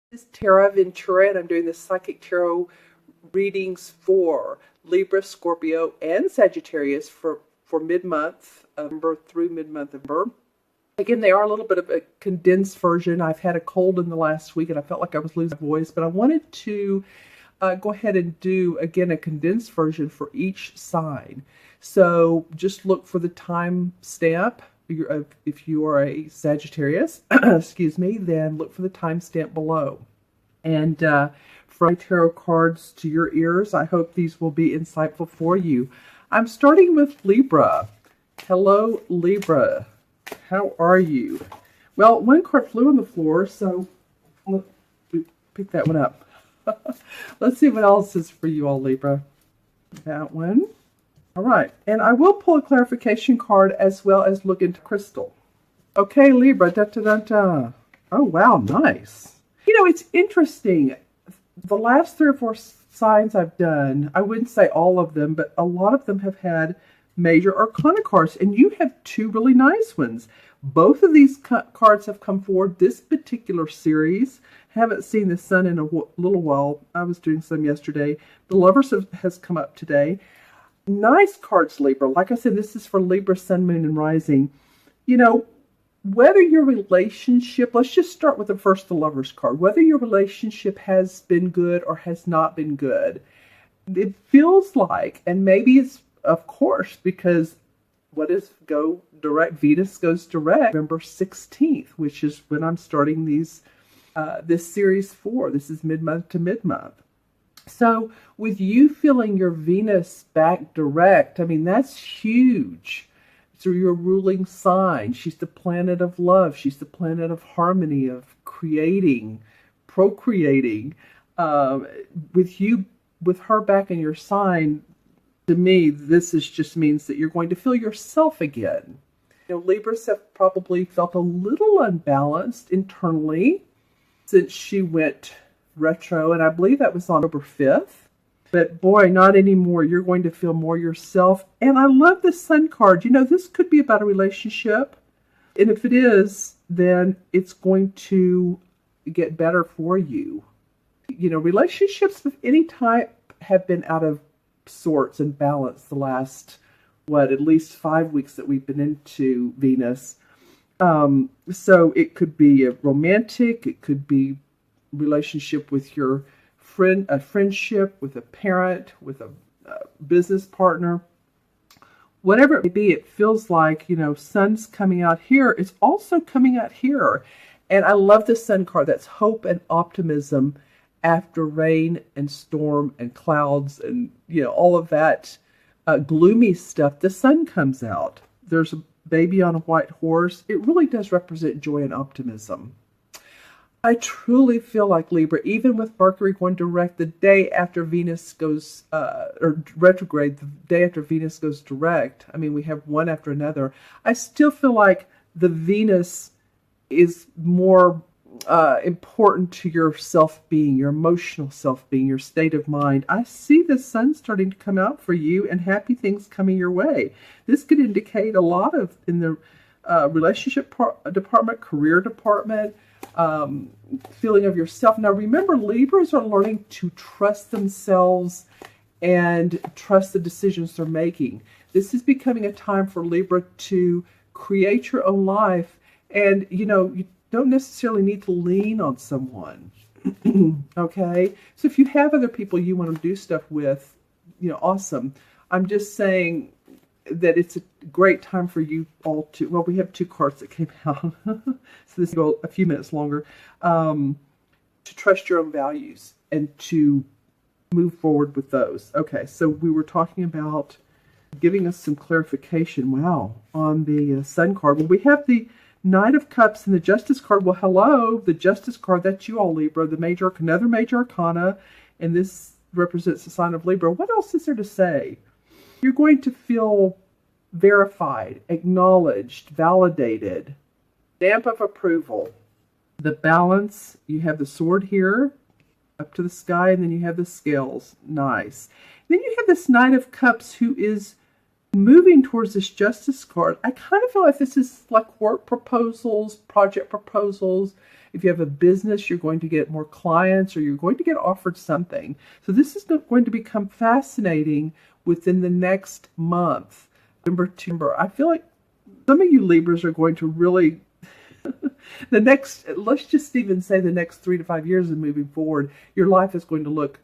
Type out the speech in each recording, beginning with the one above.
This is Tara Ventura, and I'm doing the Psychic Tarot readings for Libra, Scorpio, and Sagittarius for mid-month of November through mid-month of November. Again, they are a little bit of a condensed version. I've had a cold in the last week, and I felt like I was losing my voice, but I wanted to go ahead and do, again, a condensed version for each sign. So just look for the time stamp. If you are a Sagittarius, excuse me, then look for the timestamp below. And from tarot cards to your ears, I hope these will be insightful for you. I'm starting with Libra. Hello, Libra. How are you? Well, one card flew on the floor, so let's pick that one up. Let's see what else is for you all, Libra. That one. All right, and I will pull a clarification card as well as look into crystal. Okay, Libra, da-da-da-da. Oh, wow, nice. You know, it's interesting. The last 3 or 4 signs I've done, I wouldn't say all of them, but a lot of them have had major arcana cards, and you have 2 really nice ones. Both of these cards have come forward this particular series. Haven't seen the sun in a little while. I was doing some yesterday. The Lovers has come up today. Nice cards, Libra. Like I said, this is for Libra, Sun, Moon, and Rising. You know, whether your relationship, let's just start with the Lovers card. Whether your relationship has been good or has not been good, it feels like, and maybe it's, of course, because what is go direct? Venus goes direct November 16th, which is when I'm starting these this series for. This is mid-month to mid-month. So with you feeling your Venus back direct, I mean, that's huge. So your ruling sign, she's the planet of love. She's the planet of harmony, of creating, procreating. With her back in your sign, to me, this just means that you're going to feel yourself again. You know, Libras have probably felt a little unbalanced internally since she went retro, and I believe that was on October 5th. But boy, not anymore. You're going to feel more yourself. And I love the Sun card. You know, this could be about a relationship. And if it is, then it's going to get better for you. You know, relationships of any type have been out of sorts and balance the last, at least 5 weeks that we've been into Venus. So it could be a romantic, it could be relationship with your friend, a friendship with a parent, with a business partner, whatever it may be. It feels like, you know, sun's coming out here. It's also coming out here. And I love the Sun card. That's hope and optimism after rain and storm and clouds and, you know, all of that gloomy stuff. The sun comes out. There's a baby on a white horse. It really does represent joy and optimism. I truly feel like, Libra, even with Mercury going direct the day after Venus goes, or retrograde, the day after Venus goes direct, I mean, we have one after another, I still feel like the Venus is more important to your self-being, your emotional self-being, your state of mind. I see the sun starting to come out for you and happy things coming your way. This could indicate a lot of, in the relationship department, career department, feeling of yourself. Now remember, Libras are learning to trust themselves and trust the decisions they're making. This is becoming a time for Libra to create your own life, and you know, you don't necessarily need to lean on someone. Okay, so if you have other people you want to do stuff with, you know, awesome. I'm just saying that it's a great time for you all to, well, we have 2 cards that came out, so this will go a few minutes longer, to trust your own values and to move forward with those. Okay, so we were talking about giving us some clarification, wow, on the Sun card. Well, we have the Knight of Cups and the Justice card. Well, hello, the Justice card, that's you all, Libra, another major arcana, and this represents the sign of Libra. What else is there to say? You're going to feel verified, acknowledged, validated, stamp of approval. The Balance, you have the sword here, up to the sky, and then you have the scales. Nice. Then you have this Knight of Cups who is moving towards this Justice card. I kind of feel like this is like work proposals, project proposals. If you have a business, you're going to get more clients or you're going to get offered something. So this is going to become fascinating within the next month. I feel like some of you Libras are going to really, let's just even say the next 3 to 5 years and moving forward, your life is going to look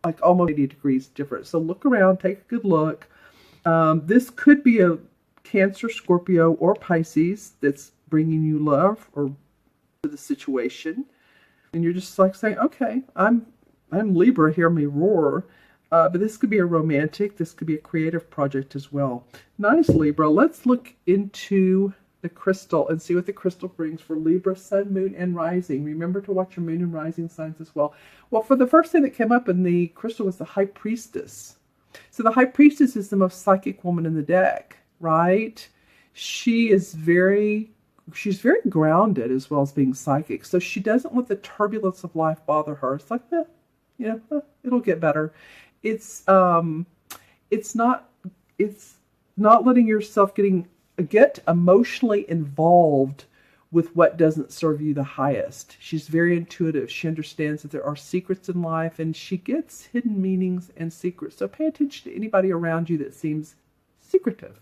like almost 80 degrees different. So look around, take a good look. This could be a Cancer, Scorpio, or Pisces that's bringing you love or to the situation. And you're just like saying, okay, I'm Libra, hear me roar. But this could be a romantic, this could be a creative project as well. Nice, Libra. Let's look into the crystal and see what the crystal brings for Libra, Sun, Moon, and Rising. Remember to watch your Moon and Rising signs as well. Well, for the first thing that came up in the crystal was the High Priestess. So the High Priestess is the most psychic woman in the deck, right? She's very grounded as well as being psychic. So she doesn't let the turbulence of life bother her. It's like, it'll get better. It's not letting yourself get emotionally involved with what doesn't serve you the highest. She's very intuitive. She understands that there are secrets in life, and she gets hidden meanings and secrets. So pay attention to anybody around you that seems secretive.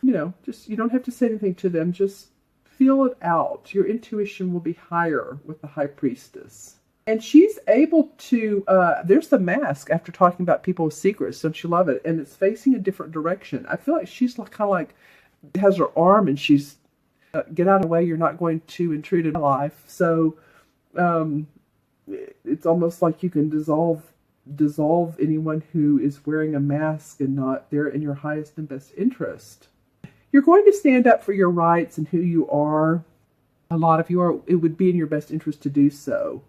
You don't have to say anything to them. Just feel it out. Your intuition will be higher with the High Priestess. And she's able to, there's the mask after talking about people with secrets. Don't you love it? And it's facing a different direction. I feel like she's kind of like, has her arm and she's, get out of the way. You're not going to intrude in my life. So it's almost like you can dissolve anyone who is wearing a mask and not there in your highest and best interest. You're going to stand up for your rights and who you are. A lot of you are, it would be in your best interest to do so.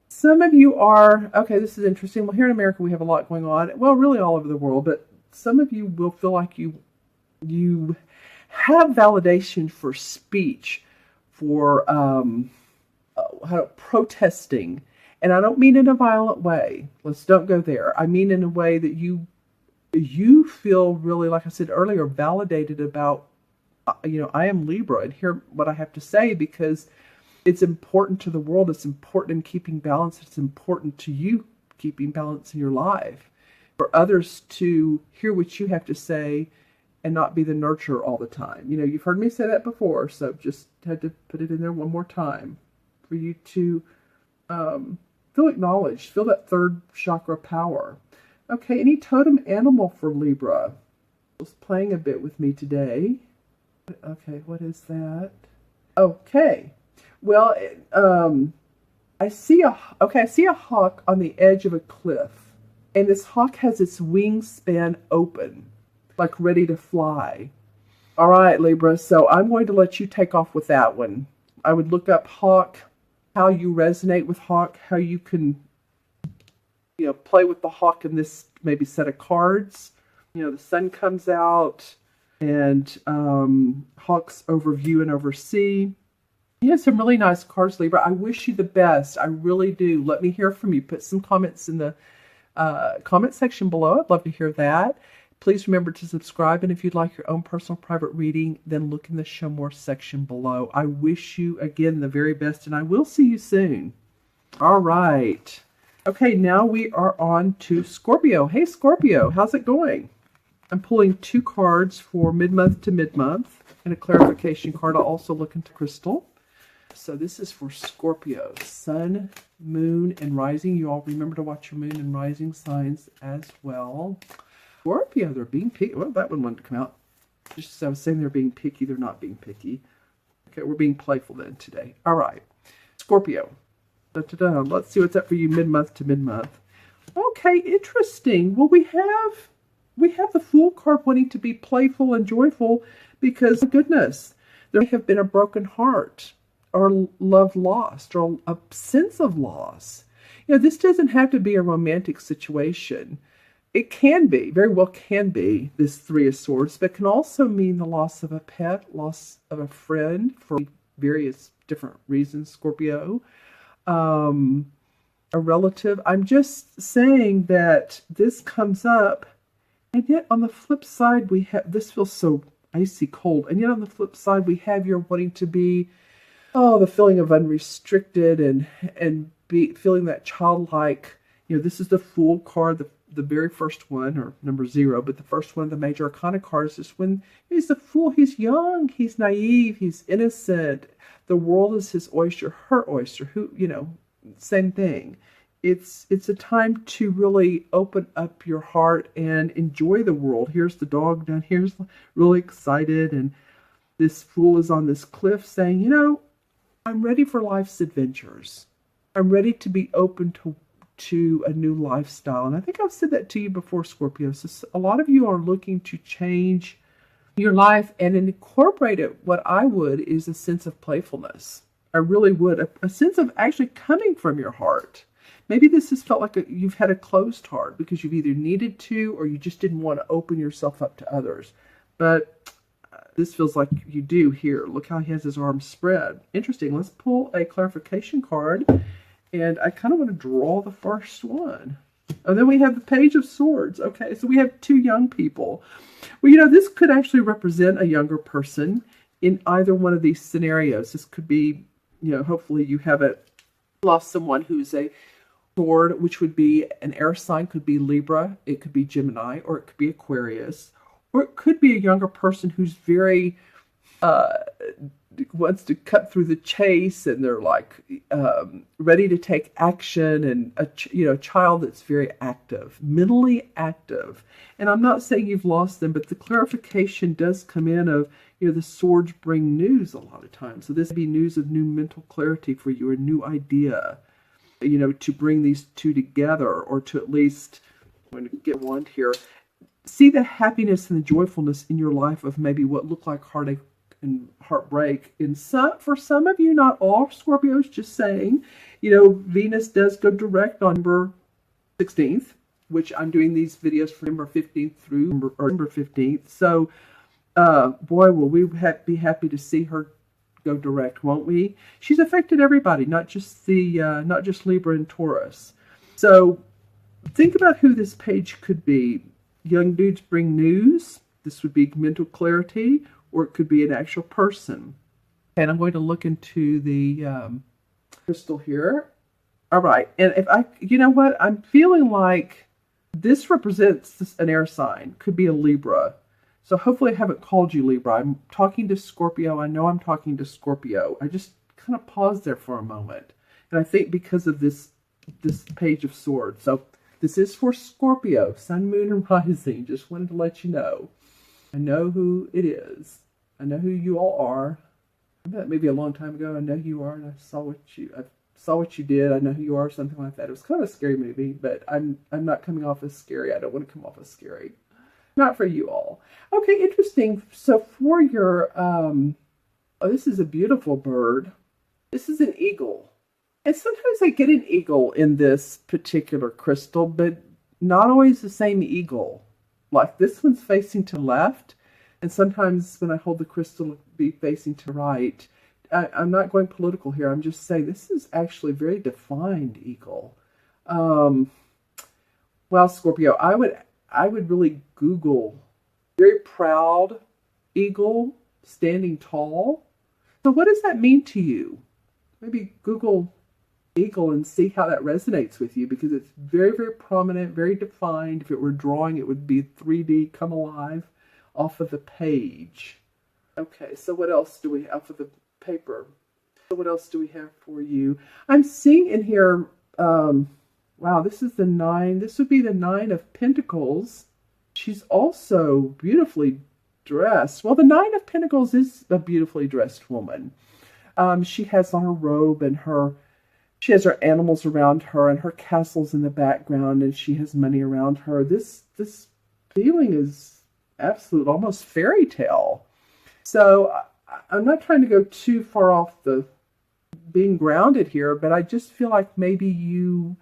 Some of you are, okay, this is interesting. Well, here in America, we have a lot going on. Well, really all over the world, but some of you will feel like you have validation for speech, for protesting. And I don't mean in a violent way. Don't go there. I mean in a way that you feel really, like I said earlier, validated about, I am Libra and hear what I have to say because it's important to the world. It's important in keeping balance. It's important to you keeping balance in your life. For others to hear what you have to say and not be the nurturer all the time. You've heard me say that before, so just had to put it in there one more time for you to feel acknowledged, feel that third chakra power. Okay, any totem animal for Libra? Was playing a bit with me today. Okay, what is that? Okay. Well, I see a hawk on the edge of a cliff, and this hawk has its wingspan open, like ready to fly. All right, Libra, so I'm going to let you take off with that one. I would look up hawk, how you resonate with hawk, how you can, play with the hawk in this maybe set of cards. The sun comes out, and hawks overview and oversee. You have some really nice cards, Libra. I wish you the best. I really do. Let me hear from you. Put some comments in the comment section below. I'd love to hear that. Please remember to subscribe. And if you'd like your own personal private reading, then look in the Show More section below. I wish you, again, the very best, and I will see you soon. All right. Okay, now we are on to Scorpio. Hey, Scorpio, how's it going? I'm pulling 2 cards for mid-month to mid-month and a clarification card. I'll also look into crystal. So this is for Scorpio, Sun, Moon, and Rising. You all remember to watch your Moon and Rising signs as well. Scorpio, they're being picky. Well, that one wanted to come out. Just as I was saying they're being picky, they're not being picky. Okay, we're being playful then today. All right, Scorpio. Da-da-da. Let's see what's up for you mid-month to mid-month. Okay, interesting. Well, we have the Fool card wanting to be playful and joyful because, goodness, there may have been a broken heart, or love lost, or a sense of loss. This doesn't have to be a romantic situation. It can be, very well can be, this 3 of Swords, but can also mean the loss of a pet, loss of a friend for various different reasons, Scorpio. A relative. I'm just saying that this comes up, and yet on the flip side, we have, this feels so icy cold, and yet on the flip side, we have your wanting to be Oh, the feeling of unrestricted and feeling that childlike. This is the Fool card, the very first one, or number 0, but the first one of the major arcana cards is when he's the Fool. He's young, he's naive, he's innocent. The world is his oyster, her oyster. Same thing. It's a time to really open up your heart and enjoy the world. Here's the dog down here's really excited, and this Fool is on this cliff saying, I'm ready for life's adventures. I'm ready to be open to a new lifestyle. And I think I've said that to you before, Scorpio. So a lot of you are looking to change your life and incorporate it. What I would is a sense of playfulness. I really would. A sense of actually coming from your heart. Maybe this has felt like you've had a closed heart because you've either needed to or you just didn't want to open yourself up to others. But this feels like you do here. Look how he has his arms spread. Interesting. Let's pull a clarification card. And I kind of want to draw the first one. And then we have the Page of Swords. Okay, so we have 2 young people. Well, this could actually represent a younger person in either one of these scenarios. This could be, hopefully you haven't lost someone who's a sword, which would be an air sign, could be Libra, it could be Gemini, or it could be Aquarius. Or it could be a younger person who's very wants to cut through the chase, and they're like ready to take action, and a child that's very active, mentally active. And I'm not saying you've lost them, but the clarification does come in of the swords bring news a lot of times. So this would be news of new mental clarity for you, a new idea, to bring these 2 together, or to at least, I'm going to get one here, see the happiness and the joyfulness in your life of maybe what looked like heartache and heartbreak. For some of you, not all Scorpios, just saying, Venus does go direct on November 16th, which I'm doing these videos from November 15th through November 15th. So, boy, will we be happy to see her go direct, won't we? She's affected everybody, not just Libra and Taurus. So think about who this page could be. Young dudes bring news. This would be mental clarity, or it could be an actual person. And I'm going to look into the crystal here. All right. And if I'm feeling like this represents an air sign. Could be a Libra. So hopefully I haven't called you Libra. I'm talking to Scorpio. I know I'm talking to Scorpio. I just kind of paused there for a moment. And I think because of this Page of Swords. So this is for Scorpio, Sun, Moon, and Rising. Just wanted to let you know. I know who it is. I know who you all are. Maybe a long time ago, I know who you are, and I saw what you did. I know who you are, something like that. It was kind of a scary movie, but I'm not coming off as scary. I don't want to come off as scary. Not for you all. Okay, interesting. So for your, this is a beautiful bird. This is an eagle. And sometimes I get an eagle in this particular crystal, but not always the same eagle. Like this one's facing to left, and sometimes when I hold the crystal, it'll be facing to right. I'm not going political here. I'm just saying this is actually a very defined eagle. Well, Scorpio, I would really Google very proud eagle standing tall. So what does that mean to you? Maybe Google eagle and see how that resonates with you, because it's very, very prominent, very defined. If it were drawing, it would be 3D, come alive off of the page. Okay, so what else do we have for the paper? So what else do we have for you? I'm seeing in here, wow, this is the 9. This would be the 9 of Pentacles. She's also beautifully dressed. Well, the 9 of Pentacles is a beautifully dressed woman. She has on her robe, and she has her animals around her, and her castle's in the background, and she has money around her. This feeling is absolute, almost fairy tale. So I'm not trying to go too far off the being grounded here, but I just feel like maybe you,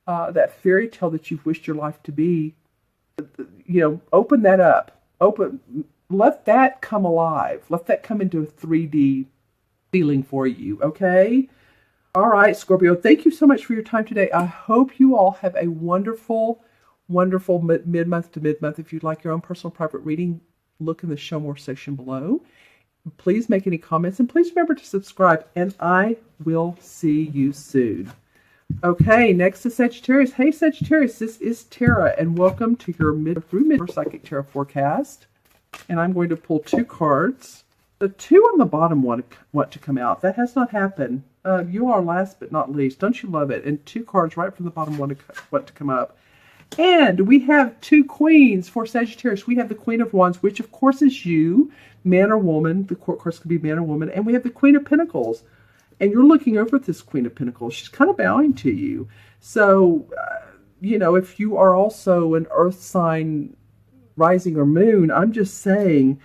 that fairy tale that you've wished your life to be, open that up. Let that come alive. Let that come into a 3D feeling for you, okay? All right, Scorpio, thank you so much for your time today. I hope you all have a wonderful, wonderful mid-month to mid-month. If you'd like your own personal private reading, look in the Show More section below. Please make any comments, and please remember to subscribe, and I will see you soon. Okay, next is Sagittarius. Hey Sagittarius, this is Tara, and welcome to your mid psychic tarot forecast. And I'm going to pull 2 cards. The 2 on the bottom want to come out. That has not happened. You are last but not least. Don't you love it? And 2 cards right from the bottom want to come up. And we have 2 queens for Sagittarius. We have the Queen of Wands, which of course is you, man or woman. The court cards could be man or woman. And we have the Queen of Pentacles. And you're looking over at this Queen of Pentacles. She's kind of bowing to you. So, you know, if you are also an earth sign, rising or moon, I'm just saying,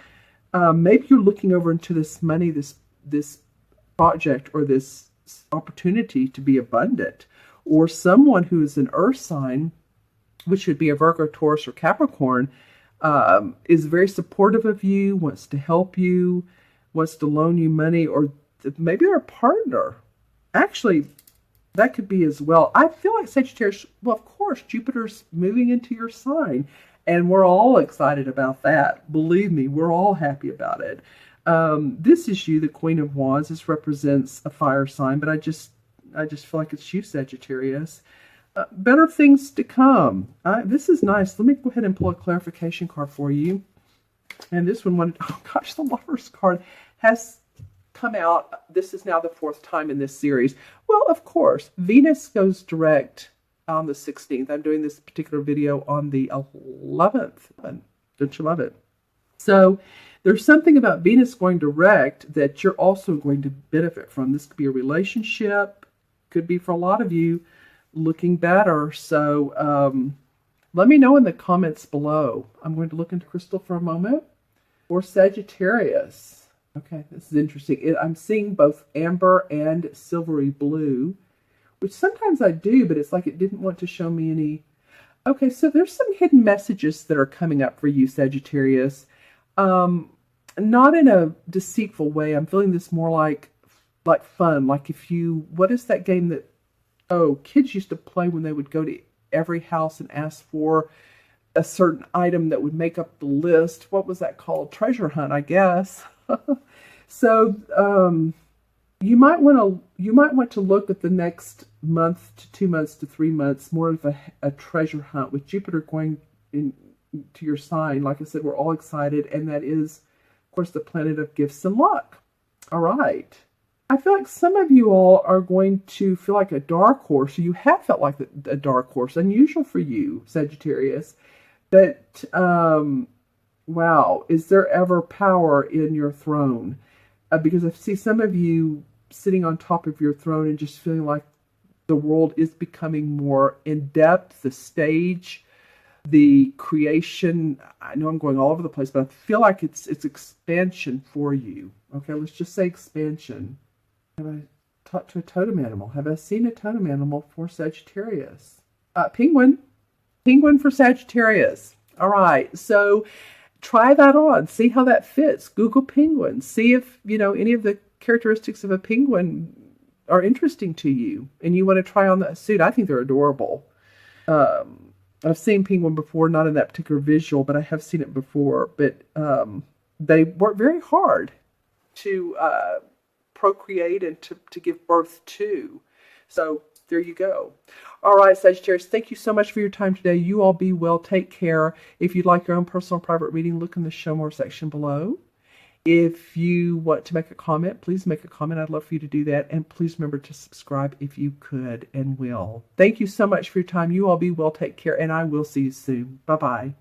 maybe you're looking over into this money, this project, or this opportunity to be abundant. Or someone who is an earth sign, which would be a Virgo, Taurus, or Capricorn, is very supportive of you, wants to help you, wants to loan you money, or maybe they're a partner. Actually, that could be as well. I feel like Sagittarius, well, of course, Jupiter's moving into your sign, and we're all excited about that. Believe me, we're all happy about it. This is you, the Queen of Wands. This represents a fire sign, but I just feel like it's you, Sagittarius. Better things to come. This is nice. Let me go ahead and pull a clarification card for you. And this one, oh gosh, the Lover's card has come out. This is now the 4th time in this series. Well, of course, Venus goes direct on the 16th. I'm doing this particular video on the 11th. Don't you love it? So there's something about Venus going direct that you're also going to benefit from. This could be a relationship, could be for a lot of you looking better. So let me know in the comments below. I'm going to look into crystal for a moment. For Sagittarius. Okay, this is interesting. I'm seeing both amber and silvery blue, which sometimes I do, but it's like it didn't want to show me any. Okay, so there's some hidden messages that are coming up for you, Sagittarius. Not in a deceitful way. I'm feeling this more like fun. Like if you, what is that game that, kids used to play when they would go to every house and ask for a certain item that would make up the list. What was that called? Treasure hunt, I guess. So you might want to look at the next month to 2 months to 3 months more of a treasure hunt with Jupiter going into your sign. Like I said, we're all excited, and that is, of course, the planet of gifts and luck. All right. I feel like some of you all are going to feel like a dark horse. You have felt like a dark horse. Unusual for you, Sagittarius. But wow, is there ever power in your throne? Because I see some of you sitting on top of your throne and just feeling like the world is becoming more in-depth, the stage, the creation. I know I'm going all over the place, but I feel like it's expansion for you. Okay, let's just say expansion. Have I talked to a totem animal? Have I seen a totem animal for Sagittarius? Penguin. Penguin for Sagittarius. All right, so try that on. See how that fits. Google penguin. See if, any of the characteristics of a penguin are interesting to you and you want to try on that suit. I think they're adorable. I've seen penguin before, not in that particular visual, but I have seen it before. But they work very hard to procreate and to give birth to. So there you go. All right, Sagittarius, thank you so much for your time today. You all be well. Take care. If you'd like your own personal private reading, look in the Show More section below. If you want to make a comment, please make a comment. I'd love for you to do that. And please remember to subscribe if you could and will. Thank you so much for your time. You all be well. Take care. And I will see you soon. Bye-bye.